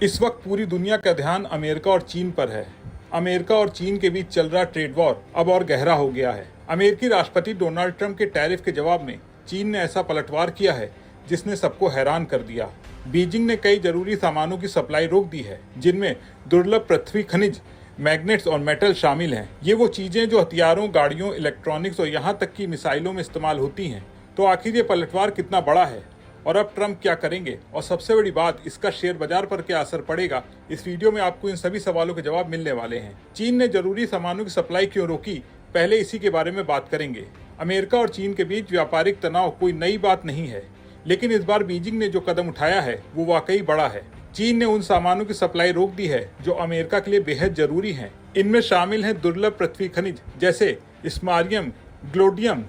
इस वक्त पूरी दुनिया का ध्यान अमेरिका और चीन पर है। अमेरिका और चीन के बीच चल रहा ट्रेड वॉर अब और गहरा हो गया है। अमेरिकी राष्ट्रपति डोनाल्ड ट्रंप के टैरिफ के जवाब में चीन ने ऐसा पलटवार किया है जिसने सबको हैरान कर दिया। बीजिंग ने कई जरूरी सामानों की सप्लाई रोक दी है, जिनमें दुर्लभ पृथ्वी खनिज, मैग्नेट्स और मेटल शामिल हैं। ये वो चीजें जो हथियारों, गाड़ियों, इलेक्ट्रॉनिक्स और यहाँ तक कि मिसाइलों में इस्तेमाल होती हैं। तो आखिर ये पलटवार कितना बड़ा है और अब ट्रंप क्या करेंगे, और सबसे बड़ी बात, इसका शेयर बाजार पर क्या असर पड़ेगा? इस वीडियो में आपको इन सभी सवालों के जवाब मिलने वाले हैं। चीन ने जरूरी सामानों की सप्लाई क्यों रोकी, पहले इसी के बारे में बात करेंगे। अमेरिका और चीन के बीच व्यापारिक तनाव कोई नई बात नहीं है, लेकिन इस बार बीजिंग ने जो कदम उठाया है वो वाकई बड़ा है। चीन ने उन सामानों की सप्लाई रोक दी है जो अमेरिका के लिए बेहद जरूरी हैं। इनमें शामिल हैं दुर्लभ पृथ्वी खनिज जैसे स्मारियम, ग्लोडियम,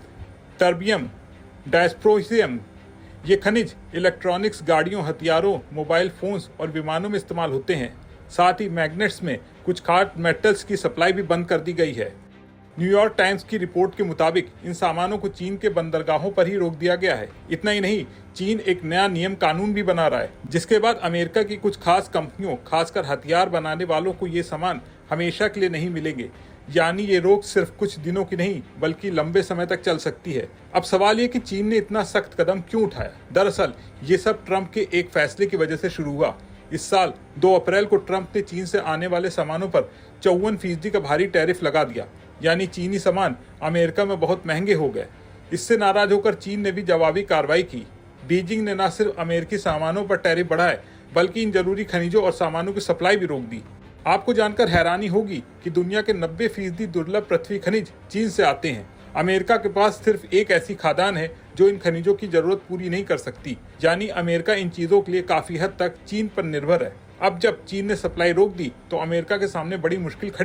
टर्बियम, डायस्प्रोसियम। ये खनिज इलेक्ट्रॉनिक्स, गाड़ियों, हथियारों, मोबाइल फोन्स और विमानों में इस्तेमाल होते हैं। साथ ही मैग्नेट्स में कुछ खास मेटल्स की सप्लाई भी बंद कर दी गई है। न्यूयॉर्क टाइम्स की रिपोर्ट के मुताबिक इन सामानों को चीन के बंदरगाहों पर ही रोक दिया गया है। इतना ही नहीं, चीन एक नया नियम कानून भी बना रहा है, जिसके बाद अमेरिका की कुछ खास कंपनियों, खासकर हथियार बनाने वालों को ये सामान हमेशा के लिए नहीं मिलेंगे। यानी ये रोक सिर्फ कुछ दिनों की नहीं बल्कि लंबे समय तक चल सकती है। अब सवाल ये कि चीन ने इतना सख्त कदम क्यों उठाया? दरअसल ये सब ट्रंप के एक फैसले की वजह से शुरू हुआ। इस साल 2 अप्रैल को ट्रंप ने चीन से आने वाले सामानों पर 54% का भारी टैरिफ लगा दिया। यानी चीनी सामान अमेरिका में बहुत महंगे हो गए। इससे नाराज होकर चीन ने भी जवाबी कार्रवाई की। बीजिंग ने न सिर्फ अमेरिकी सामानों पर टैरिफ बढ़ाए बल्कि इन जरूरी खनिजों और सामानों की सप्लाई भी रोक दी। आपको जानकर हैरानी होगी कि दुनिया के 90% दुर्लभ पृथ्वी खनिज चीन से आते हैं। अमेरिका के पास सिर्फ एक ऐसी खादान है जो इन खनिजों की जरूरत पूरी नहीं कर सकती। यानी अमेरिका इन चीजों के लिए काफी हद तक चीन पर निर्भर है। अब जब चीन ने सप्लाई रोक दी तो अमेरिका के सामने बड़ी मुश्किल खड़ी